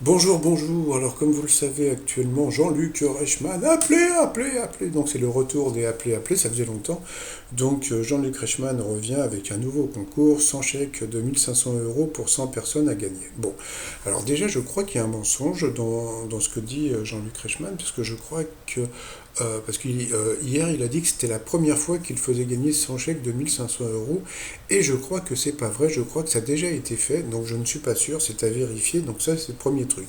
Bonjour, bonjour. Alors, comme vous le savez actuellement, Jean-Luc Reichmann, appelez. Donc, c'est le retour des appelés, ça faisait longtemps. Donc, Jean-Luc Reichmann revient avec un nouveau concours sans chèque de 1 500 € pour 100 personnes à gagner. Bon, alors déjà, je crois qu'il y a un mensonge dans ce que dit Jean-Luc Reichmann, parce que je crois que. Parce qu'hier, il a dit que c'était la première fois qu'il faisait gagner son chèque de 1 500 €, et je crois que c'est pas vrai, je crois que ça a déjà été fait, donc je ne suis pas sûr, c'est à vérifier, donc ça c'est le premier truc.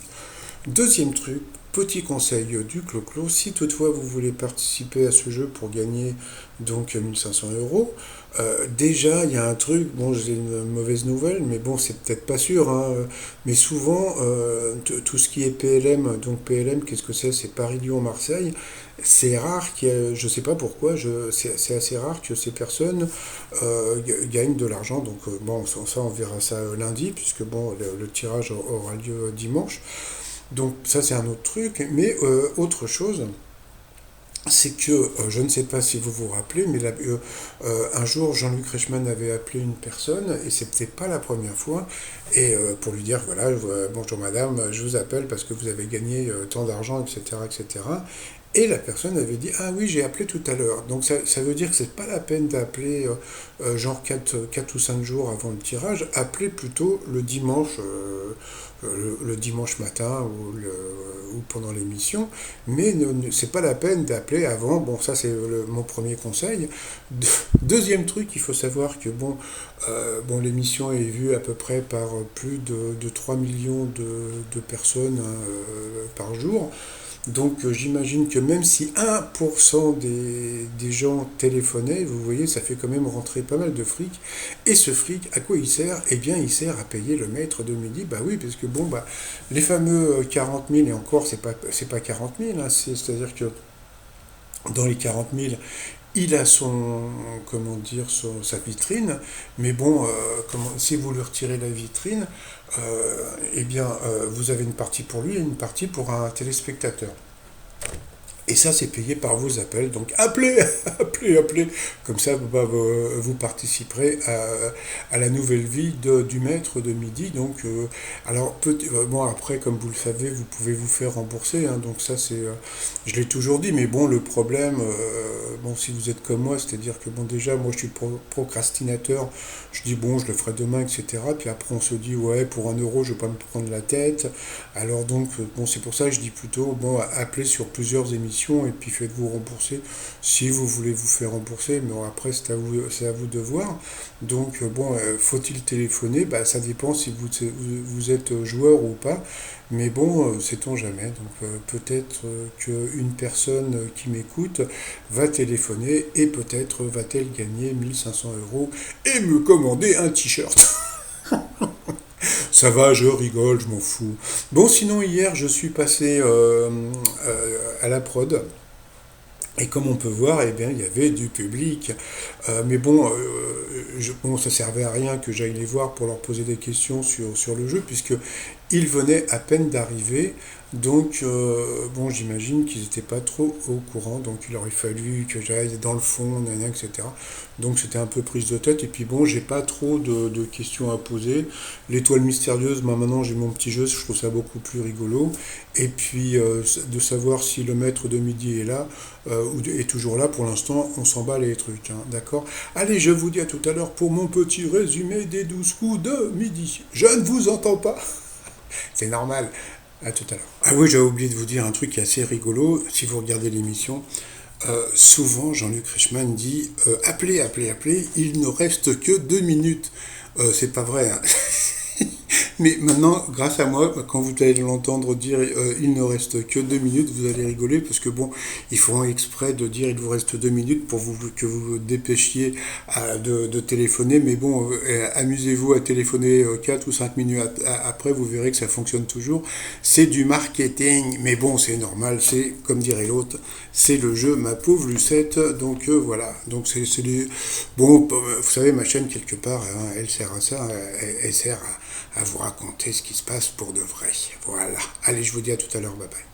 Deuxième truc, petit conseil du Clo-Clo, si toutefois vous voulez participer à ce jeu pour gagner donc 1 500 €, déjà il y a un truc, bon j'ai une mauvaise nouvelle, mais bon c'est peut-être pas sûr, hein, mais souvent tout ce qui est PLM, donc PLM qu'est-ce que c'est Paris-Lyon-Marseille, c'est rare je sais pas pourquoi, c'est assez rare que ces personnes gagnent de l'argent, donc bon ça on verra ça lundi, puisque bon le tirage aura lieu dimanche. Donc ça c'est un autre truc, mais autre chose, c'est que je ne sais pas si vous vous rappelez, mais un jour Jean-Luc Reichmann avait appelé une personne, et c'était pas la première fois, et pour lui dire voilà, bonjour madame, je vous appelle parce que vous avez gagné tant d'argent, etc., etc. Et la personne avait dit ah oui, j'ai appelé tout à l'heure. Donc ça veut dire que c'est pas la peine d'appeler genre 4 ou 5 jours avant le tirage, appelez plutôt le dimanche, le dimanche matin ou pendant l'émission, mais c'est pas la peine d'appeler avant. Bon, ça c'est mon premier conseil. Deuxième truc, il faut savoir que bon l'émission est vue à peu près par plus de 3 millions de personnes hein, par jour. Donc j'imagine que même si 1% des gens téléphonaient, vous voyez, ça fait quand même rentrer pas mal de fric. Et ce fric, à quoi il sert? Eh bien, il sert à payer le maître de midi. Bah oui, parce que bon, bah, les fameux 40 000, et encore, c'est pas 40 000, hein, c'est-à-dire que dans les 40 000, il a comment dire, sa vitrine, mais bon, si vous lui retirez la vitrine, eh bien, vous avez une partie pour lui et une partie pour un téléspectateur. Et ça, c'est payé par vos appels. Donc appelez, appelez. Comme ça, vous participerez à la nouvelle vie du maître de midi. Donc, alors, bon, après, comme vous le savez, vous pouvez vous faire rembourser. Hein, donc ça, je l'ai toujours dit. Mais bon, le problème, bon, si vous êtes comme moi, c'est-à-dire que bon, déjà, moi, je suis procrastinateur. Je dis bon, je le ferai demain, etc. Puis après, on se dit ouais, pour 1 € je vais pas me prendre la tête. Alors donc, bon, c'est pour ça que je dis plutôt, bon, appelez sur plusieurs émissions et puis faites-vous rembourser si vous voulez vous faire rembourser. Mais bon, après, c'est à vous de voir. Donc, bon, faut-il téléphoner? Bah, ça dépend si vous êtes joueur ou pas. Mais bon, sait-on jamais. Donc, peut-être qu'une personne qui m'écoute va téléphoner et peut-être va-t-elle gagner 1 500 € et me commander un t-shirt. Ça va, je rigole, je m'en fous. Bon, sinon, hier, je suis passé à la prod. Et comme on peut voir, eh bien, il y avait du public. Mais bon, bon, ça servait à rien que j'aille les voir pour leur poser des questions sur le jeu, puisque ils venaient à peine d'arriver. Donc, bon, j'imagine qu'ils n'étaient pas trop au courant. Donc, il aurait fallu que j'aille dans le fond, nanana, etc. Donc, c'était un peu prise de tête. Et puis, bon, j'ai pas trop de questions à poser. L'étoile mystérieuse, moi, maintenant, j'ai mon petit jeu. Je trouve ça beaucoup plus rigolo. Et puis, de savoir si le maître de midi est là, ou est toujours là. Pour l'instant, on s'en bat les trucs. Hein, d'accord? Allez, je vous dis à tout à l'heure pour mon petit résumé des 12 coups de midi. Je ne vous entends pas. C'est normal. À tout à l'heure. Ah oui, j'ai oublié de vous dire un truc qui est assez rigolo. Si vous regardez l'émission, souvent Jean-Luc Reichmann dit appelez, il ne reste que 2 minutes. C'est pas vrai. Hein. Mais maintenant, grâce à moi, quand vous allez l'entendre dire il ne reste que 2 minutes, vous allez rigoler parce que bon, ils feront exprès de dire il vous reste 2 minutes pour que vous vous dépêchiez de téléphoner. Mais bon, amusez-vous à téléphoner 4 ou 5 minutes après, vous verrez que ça fonctionne toujours. C'est du marketing, mais bon, c'est normal, c'est comme dirait l'autre, c'est le jeu, ma pauvre Lucette. Donc voilà, donc c'est bon, vous savez, ma chaîne quelque part, hein, elle sert à ça, elle sert à vous raconter ce qui se passe pour de vrai. Voilà. Allez, je vous dis à tout à l'heure. Bye bye.